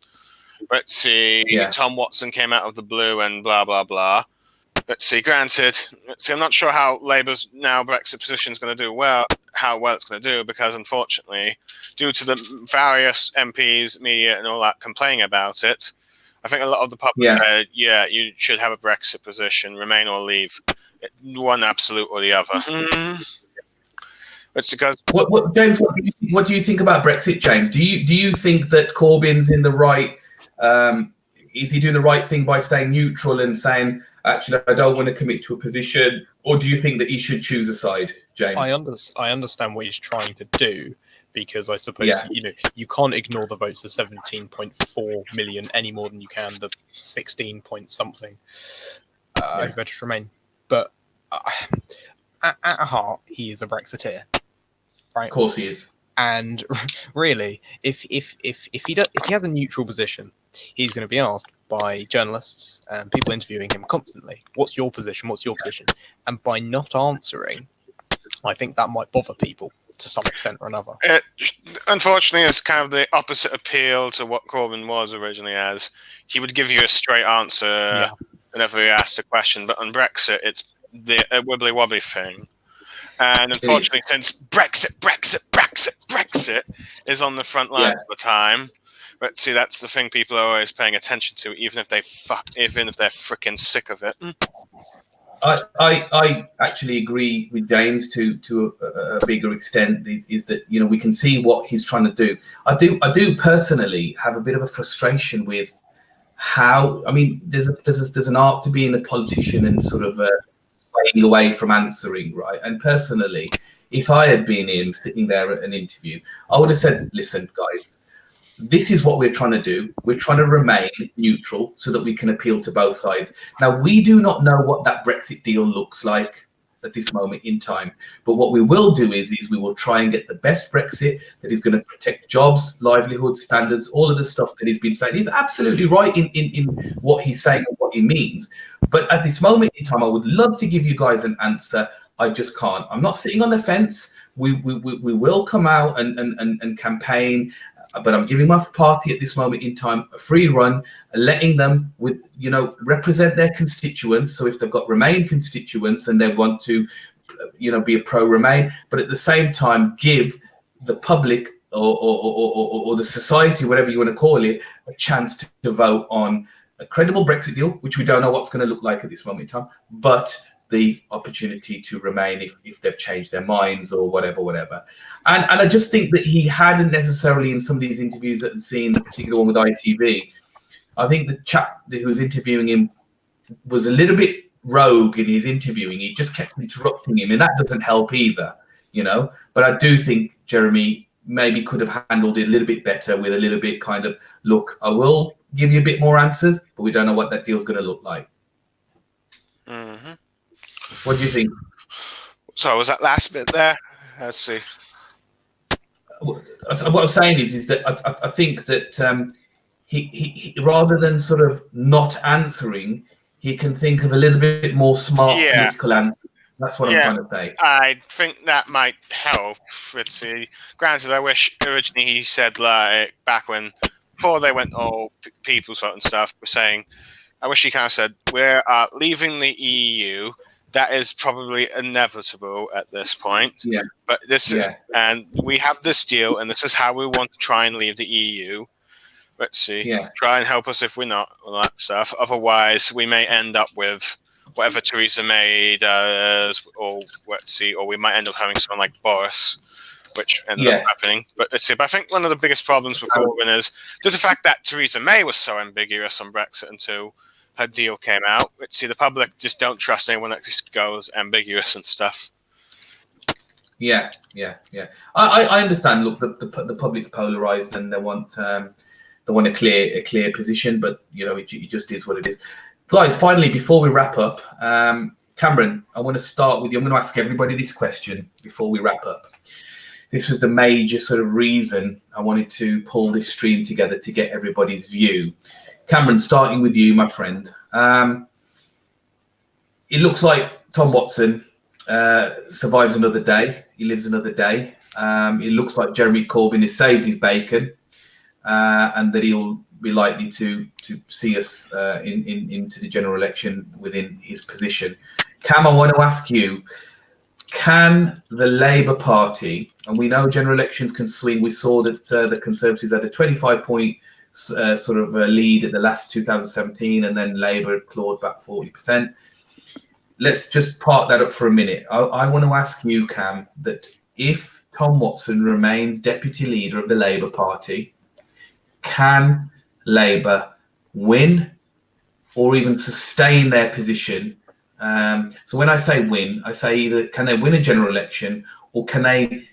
let's see, Tom Watson came out of the blue and blah, blah, blah. Let's see, granted, I'm not sure how Labour's now Brexit position is going to do how well it's going to do, because unfortunately, due to the various MPs, media and all that complaining about it, I think a lot of the public said, you should have a Brexit position, remain or leave, one absolute or the other. It's because James, what do you think about Brexit, James? Do you think that Corbyn's in the right? Is he doing the right thing by staying neutral and saying, actually, I don't want to commit to a position, or do you think that he should choose a side, James? I understand what he's trying to do, because I suppose you can't ignore the votes of 17.4 million any more than you can the 16 point something who voted to remain. But at heart, he is a Brexiteer, right? Of course he is. And really, if he has a neutral position, he's going to be asked by journalists and people interviewing him constantly, what's your position? What's your position? And by not answering, I think that might bother people to some extent or another. Unfortunately, it's kind of the opposite appeal to what Corbyn was originally as. He would give you a straight answer whenever he asked a question, but on Brexit, it's a wibbly-wobbly thing. And unfortunately, since Brexit is on the front line all the time, but see, that's the thing people are always paying attention to, even if they're freaking sick of it. I actually agree with James to a bigger extent. Is that we can see what he's trying to do. I do personally have a bit of a frustration with how. I mean, there's an art to being a politician and sort of swaying away from answering, right? And personally, if I had been him sitting there at an interview, I would have said, "Listen, guys. This is what we're trying to do. We're trying to remain neutral so that we can appeal to both sides. Now, we do not know what that Brexit deal looks like at this moment in time. But what we will do is we will try and get the best Brexit that is going to protect jobs, livelihoods, standards, all of the stuff that he's been saying. He's absolutely right in what he's saying and what he means. But at this moment in time, I would love to give you guys an answer. I just can't. I'm not sitting on the fence. We will come out and campaign. But I'm giving my party at this moment in time a free run, letting them represent their constituents. So if they've got Remain constituents and they want to, be a pro-Remain, but at the same time give the public or the society, whatever you want to call it, a chance to vote on a credible Brexit deal, which we don't know what's going to look like at this moment in time, but the opportunity to remain if they've changed their minds or whatever. And I just think that he hadn't necessarily in some of these interviews that I'd seen, the particular one with ITV, I think the chap who was interviewing him was a little bit rogue in his interviewing. He just kept interrupting him, and that doesn't help either, But I do think Jeremy maybe could have handled it a little bit better with a little bit kind of, look, I will give you a bit more answers, but we don't know what that deal's going to look like. Mm-hmm. What do you think? So was that last bit there? Let's see. What I'm saying is that I think that he rather than sort of not answering, he can think of a little bit more smart political answers. That's what I'm trying to say. I think that might help. Let's see. Granted, I wish originally he said back when before they went all people's vote and stuff, were saying, I wish he kind of said we're leaving the EU. That is probably inevitable at this point. Yeah. But and we have this deal, and this is how we want to try and leave the EU. Let's see. Yeah. Try and help us if we're not, all that stuff. Otherwise, we may end up with whatever Theresa May does, or let's see, or we might end up having someone like Boris, which ended up happening. But let's see. But I think one of the biggest problems with Corbyn is just the fact that Theresa May was so ambiguous on Brexit until her deal came out. Let's see, the public just don't trust anyone that just goes ambiguous and stuff. Yeah. I understand. Look, the public's polarized and they want a clear position, but it just is what it is. Guys, finally, before we wrap up, Cameron, I want to start with you. I'm going to ask everybody this question before we wrap up. This was the major sort of reason I wanted to pull this stream together to get everybody's view. Cameron, starting with you, my friend. It looks like Tom Watson survives another day. He lives another day. It looks like Jeremy Corbyn has saved his bacon, and that he'll be likely to see us into the general election within his position. Cam, I want to ask you, can the Labour Party, and we know general elections can swing, we saw that the Conservatives had a 25-point lead at the last 2017, and then Labour clawed back 40%. Let's just park that up for a minute. I want to ask you, Cam, that if Tom Watson remains deputy leader of the Labour Party, can Labour win or even sustain their position? So when I say win, I say either can they win a general election, or can they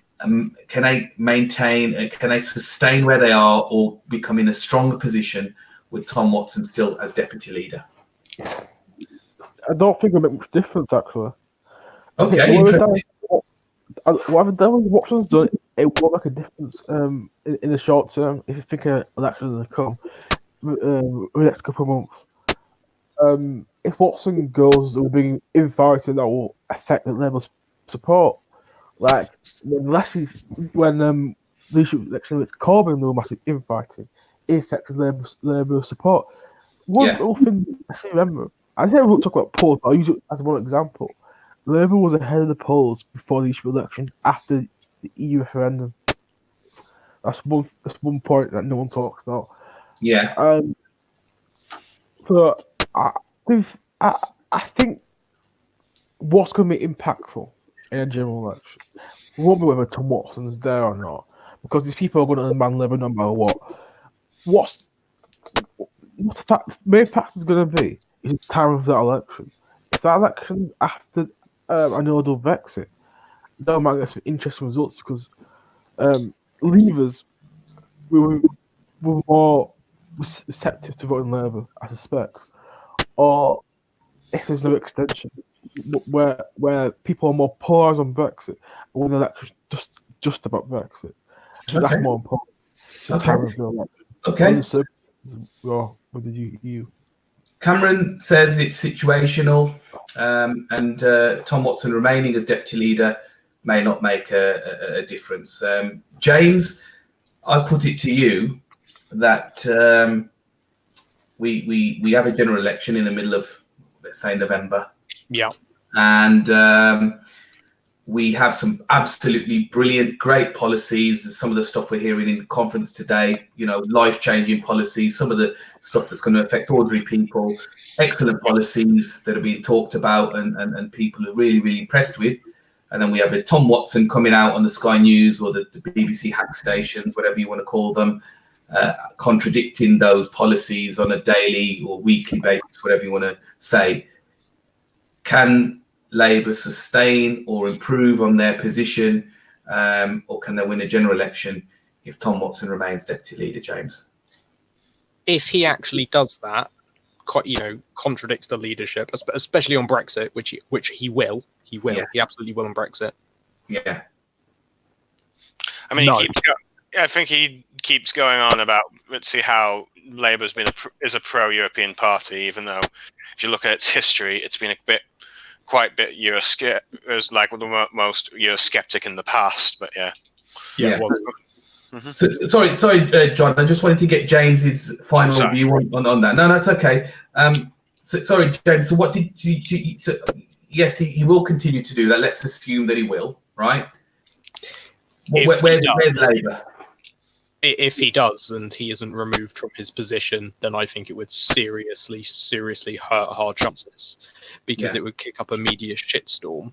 maintain, can they sustain where they are, or become in a stronger position with Tom Watson still as deputy leader? I don't think it'll make much difference, actually. Okay, interesting. Whatever Watson's done, it won't make a difference in the short term if you think elections are come in the next couple of months. If Watson goes, there will be infighting that will affect the Labour's support. Like when leadership election with Corbyn, there was massive infighting. It affected Labour's support. One little thing I should remember, I think we won't talk about polls, but I'll use it as one example. Labour was ahead of the polls before the issue election after the EU referendum. That's one point that no one talks about. Yeah. So I think what's going to be impactful in a general election won't be whether Tom Watson's there or not, because these people are going to unman Labour no matter what. What's the main factor is going to be is the time of that election. If that election after I know they'll Brexit, that might get some interesting results because Leavers were more receptive to voting Labour, I suspect, or if there's no extension where people are more polarised on Brexit and when the election just about Brexit. I think that's more important. The time of the election. Okay. With the EU. Cameron says it's situational, and Tom Watson remaining as deputy leader may not make a difference. James, I put it to you that we have a general election in the middle of, let's say, November. Yeah. And we have some absolutely brilliant, great policies. Some of the stuff we're hearing in the conference today, life-changing policies, some of the stuff that's going to affect ordinary people, excellent policies that are being talked about and people are really, really impressed with. And then we have a Tom Watson coming out on the Sky News or the BBC hack stations, whatever you want to call them, contradicting those policies on a daily or weekly basis, whatever you want to say. Can Labour sustain or improve on their position, or can they win a general election if Tom Watson remains deputy leader, James? If he actually does that, contradicts the leadership, especially on Brexit, which he will. He will. Yeah. He absolutely will on Brexit. Yeah. I mean, I think he keeps going on about, let's see how Labour's is a pro-European party, even though if you look at its history, it's been quite a bit like the most Eurosceptic in the past. But yeah. Mm-hmm. So, sorry, John. I just wanted to get James's final view on that. No, that's okay. Sorry, James. So, what did you? So, yes, he will continue to do that. Let's assume that he will, right? Where's Labour? If he does and he isn't removed from his position, then I think it would seriously hurt our chances, because it would kick up a media shitstorm,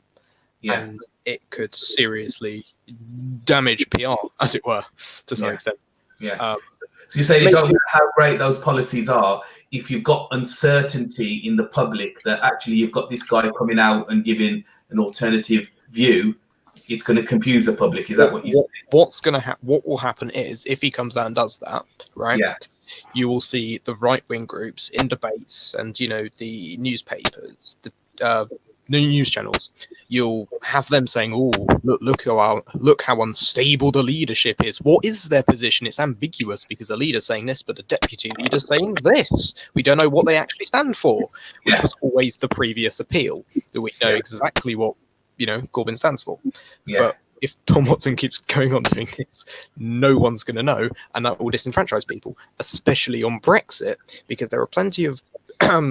and it could seriously damage PR, as it were, to some extent. Yeah. So you say you don't know how great those policies are if you've got uncertainty in the public that actually you've got this guy coming out and giving an alternative view. It's going to confuse the public. Is that what you say? What will happen is, if he comes out and does that, right? Yeah. You will see the right-wing groups in debates and the newspapers, the news channels. You'll have them saying, "Oh, look how unstable the leadership is. What is their position? It's ambiguous because the leader's saying this, but the deputy leader's saying this. We don't know what they actually stand for," which was always the previous appeal, that we know exactly what Corbyn stands for. But if Tom Watson keeps going on doing this, no one's going to know, and that will disenfranchise people, especially on Brexit, because there are plenty of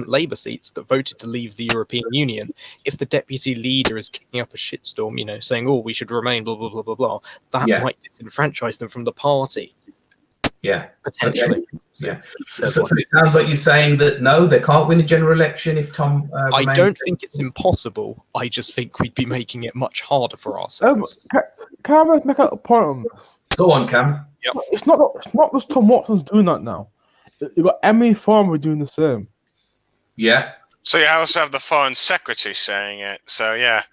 Labour seats that voted to leave the European Union. If the deputy leader is kicking up a shitstorm, saying, "Oh, we should remain," blah blah blah blah blah, that might disenfranchise them from the party. Yeah, potentially. Okay. So it sounds like you're saying that no, they can't win a general election if Tom. I don't think it's impossible. I just think we'd be making it much harder for ourselves. Can I make a point on this? Go on, Cam. Yep. It's not just Tom Watson's doing that now. You've got Emily Farmer doing the same. Yeah. So you also have the Foreign Secretary saying it. So yeah.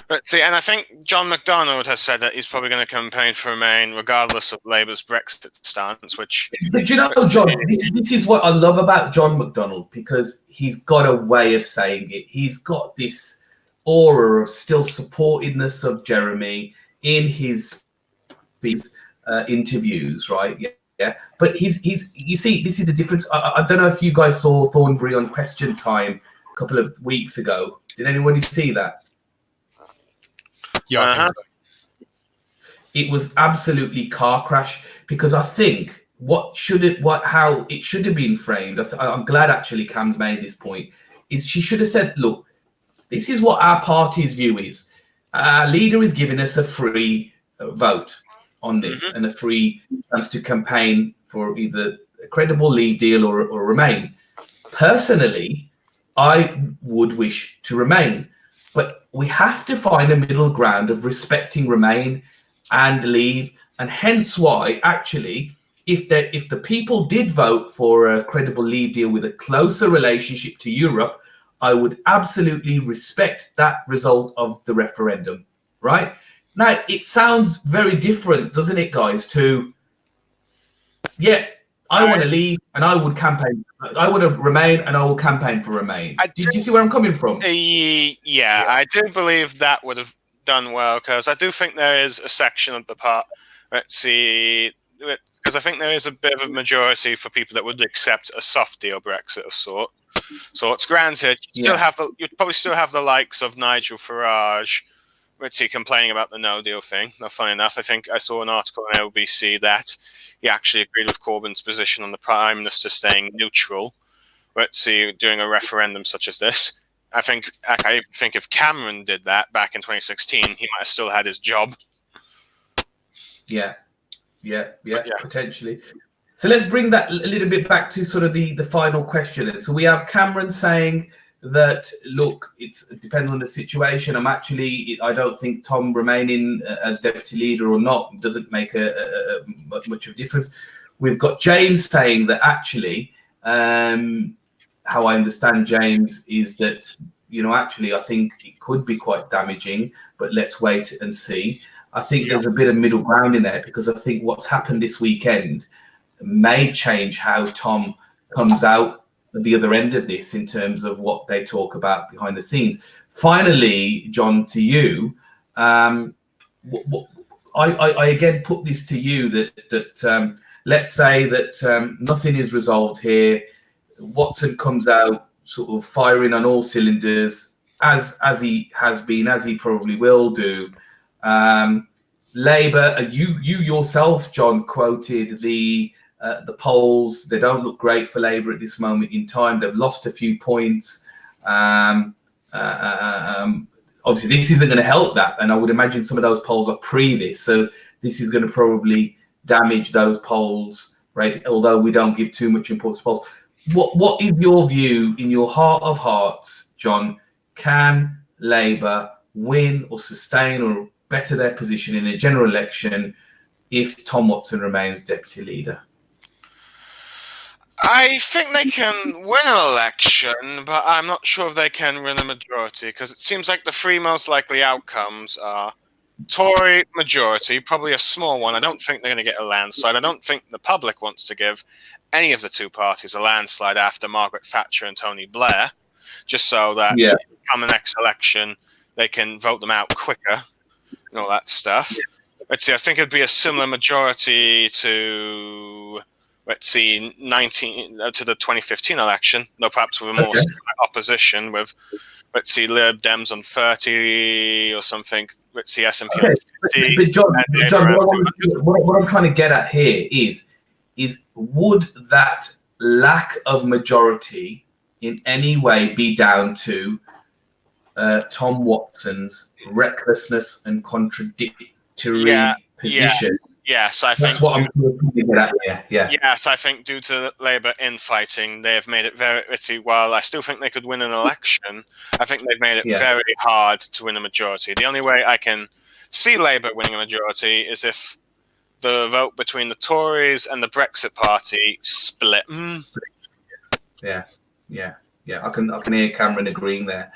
But see, and I think John McDonnell has said that he's probably going to campaign for Remain regardless of Labour's Brexit stance, which... But you know, John, this is what I love about John McDonnell, because he's got a way of saying it. He's got this aura of still supportiveness of Jeremy in his interviews, right? Yeah. But you see, this is the difference. I don't know if you guys saw Thornbury on Question Time a couple of weeks ago. Did anybody see that? Yeah, I think so. It was absolutely car crash, because I think how it should have been framed. I'm glad actually Cam's made this point. Is she should have said, look, this is what our party's view is. Our leader is giving us a free vote on this and a free chance to campaign for either a credible Leave deal or Remain. Personally, I would wish to Remain, but we have to find a middle ground of respecting Remain and Leave, and hence why, actually, if the people did vote for a credible Leave deal with a closer relationship to Europe, I would absolutely respect that result of the referendum, right? Now, it sounds very different, doesn't it, guys, to, yeah, I want to leave and I would campaign. I want to Remain and I will campaign for Remain. Did you see where I'm coming from? Yeah, I do believe that would have done well, because I do think there is a section of the part, let's see, because I think there is a bit of a majority for people that would accept a soft deal Brexit of sorts. Granted, you'd probably still have the likes of Nigel Farage, let's see, complaining about the no deal thing. Now, funny enough, I think I saw an article on LBC that he actually agreed with Corbyn's position on the Prime Minister staying neutral, let's see, doing a referendum such as this. I think if Cameron did that back in 2016, he might have still had his job. Yeah, potentially. So let's bring that a little bit back to sort of the final question. So we have Cameron saying that, look, it depends on the situation. I don't think Tom remaining as deputy leader or not doesn't make much of a difference. We've got James saying that actually, how I understand James is that, actually, I think it could be quite damaging, but let's wait and see. I think there's a bit of middle ground in there, because I think what's happened this weekend may change how Tom comes out at the other end of this in terms of what they talk about behind the scenes. Finally, John, to you, I again put this to you that let's say that nothing is resolved here. Watson comes out sort of firing on all cylinders, as he has been, as he probably will do. Labour, you yourself, John, quoted the polls. They don't look great for Labour at this moment in time. They've lost a few points. Obviously, this isn't going to help that, and I would imagine some of those polls are pre-this, so this is going to probably damage those polls, right? Although we don't give too much importance to polls. What is your view, in your heart of hearts, John? Can Labour win or sustain or better their position in a general election if Tom Watson remains deputy leader? I think they can win an election, but I'm not sure if they can win a majority, because it seems like the three most likely outcomes are Tory majority, probably a small one. I don't think they're going to get a landslide. I don't think the public wants to give any of the two parties a landslide after Margaret Thatcher and Tony Blair, just so that come the next election, they can vote them out quicker and all that stuff. Let's see, I think it'd be a similar majority to, let's see, to the 2015 election, though perhaps with a more opposition with, let's see, Lib Dems on 30 or something. Let's see, SNP on 50. But John, what I'm trying to get at here is would that lack of majority in any way be down to Tom Watson's recklessness and contradictory position? Yes, I think that's what I'm trying to get at here. Yes, I think due to Labour infighting, they have made it very. While I still think they could win an election, I think they've made it very hard to win a majority. The only way I can see Labour winning a majority is if the vote between the Tories and the Brexit Party split. Yeah. I can hear Cameron agreeing there.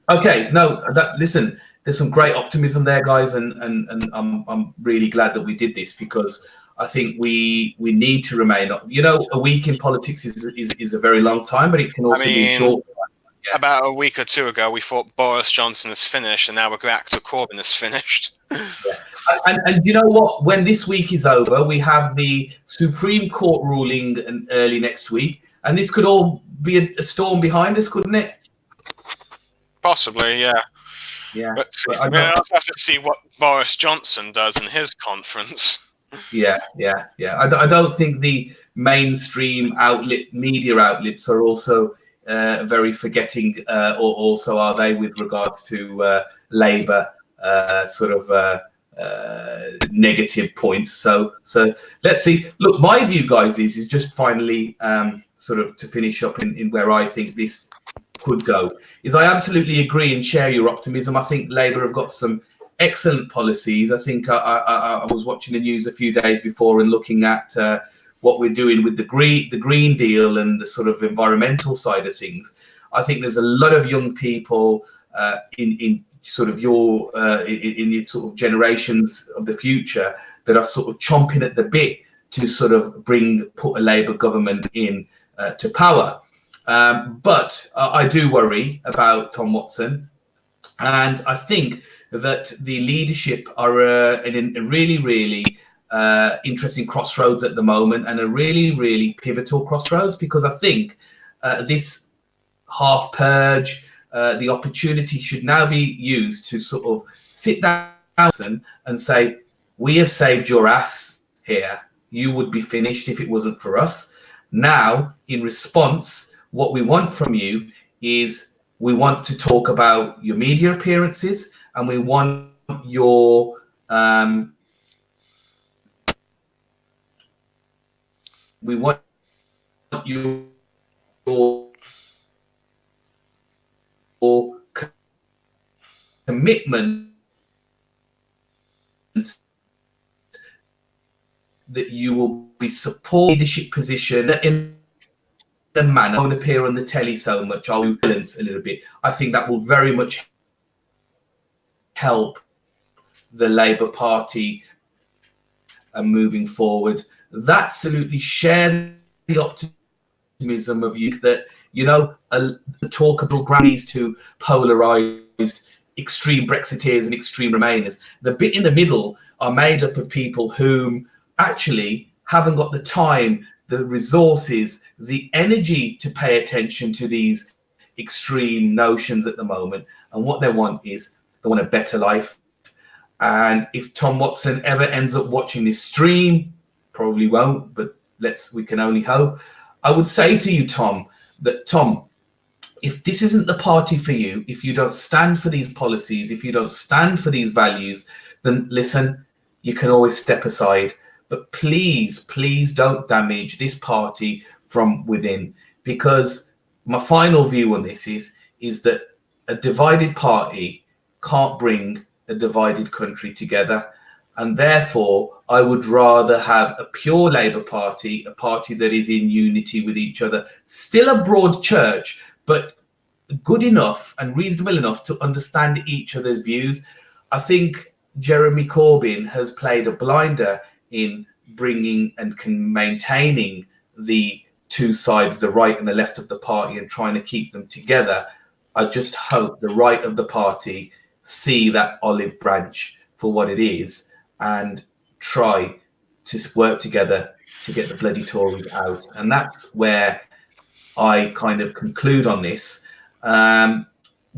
Okay, no, listen. There's some great optimism there, guys, and I'm really glad that we did this, because I think we need to remain. A week in politics is a very long time, but it can also be short. Yeah. About a week or two ago, we thought Boris Johnson is finished, and now we're back to Corbyn is finished. And you know what? When this week is over, we have the Supreme Court ruling early next week, and this could all be a storm behind us, couldn't it? Possibly, yeah. Yeah. But we also have to see what Boris Johnson does in his conference. Yeah. I don't think the mainstream media outlets are also very forgetting, or also are they, with regards to Labour sort of negative points? So let's see. Look, my view, guys, is just finally sort of to finish up in where I think this could go, is I absolutely agree and share your optimism. I think Labour have got some excellent policies. I think I was watching the news a few days before and looking at what we're doing with the Green Deal and the sort of environmental side of things. I think there's a lot of young people in sort of your sort of generations of the future that are sort of chomping at the bit to sort of put a Labour government in to power. But I do worry about Tom Watson, and I think that the leadership are in a really interesting crossroads at the moment, and a really pivotal crossroads, because I think this half purge, the opportunity should now be used to sort of sit down and say, we have saved your ass here. You would be finished if it wasn't for us. Now, in response, what we want from you is, we want to talk about your media appearances, and we want your commitment that you will be supporting leadership position in the manner. I won't appear on the telly so much. I'll balance a little bit. I think that will very much help the Labour Party moving forward. That absolutely share the optimism of you that, you know, the talkable grannies to polarised extreme Brexiteers and extreme Remainers. The bit in the middle are made up of people whom actually haven't got the time, the resources, the energy to pay attention to these extreme notions at the moment. And what they want is, they want a better life. And if Tom Watson ever ends up watching this stream, probably won't, but we can only hope. I would say to you, Tom, that Tom, if this isn't the party for you, if you don't stand for these policies, if you don't stand for these values, then listen, you can always step aside. But please don't damage this party from within, because my final view on this is that a divided party can't bring a divided country together. And therefore, I would rather have a pure Labour Party, a party that is in unity with each other, still a broad church, but good enough and reasonable enough to understand each other's views. I think Jeremy Corbyn has played a blinder in bringing and maintaining the two sides, the right and the left of the party, and trying to keep them together. I just hope the right of the party see that olive branch for what it is and try to work together to get the bloody Tories out. And that's where I kind of conclude on this.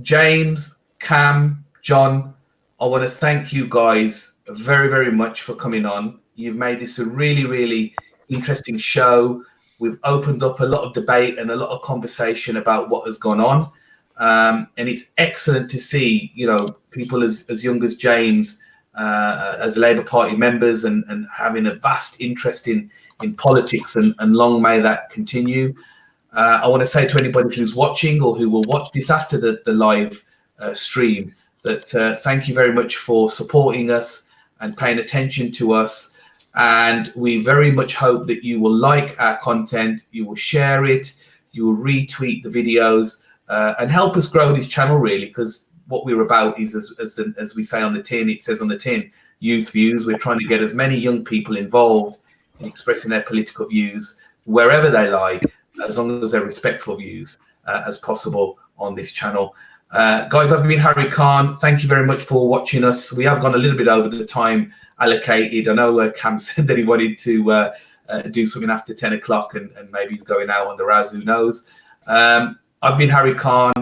James, Cam, John, I want to thank you guys very much for coming on. You've made this a really interesting show. We've opened up a lot of debate and a lot of conversation about what has gone on. And it's excellent to see, you know, people as young as James, as Labour Party members, and having a vast interest in politics, and long may that continue. I want to say to anybody who's watching or who will watch this after the live stream, that thank you very much for supporting us and paying attention to us. And we very much hope that you will like our content, you will share it, you will retweet the videos, and help us grow this channel, really, because what we're about is, as we say on the tin, it says on the tin, Youthviewz. We're trying to get as many young people involved in expressing their political views wherever they lie, as long as they're respectful views, as possible on this channel. Guys, I've been Harry Khan. Thank you very much for watching us. We have gone a little bit over the time allocated. I know Cam said that he wanted to do something after 10 o'clock and maybe he's going out on the Raz, who knows. I've been Harry Khan,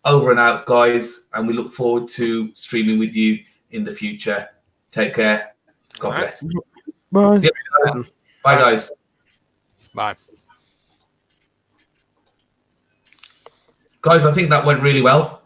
over and out, guys, and we look forward to streaming with you in the future. Take care. God bless. Bye. See you guys. Bye, guys. Bye. guys, I think that went really well.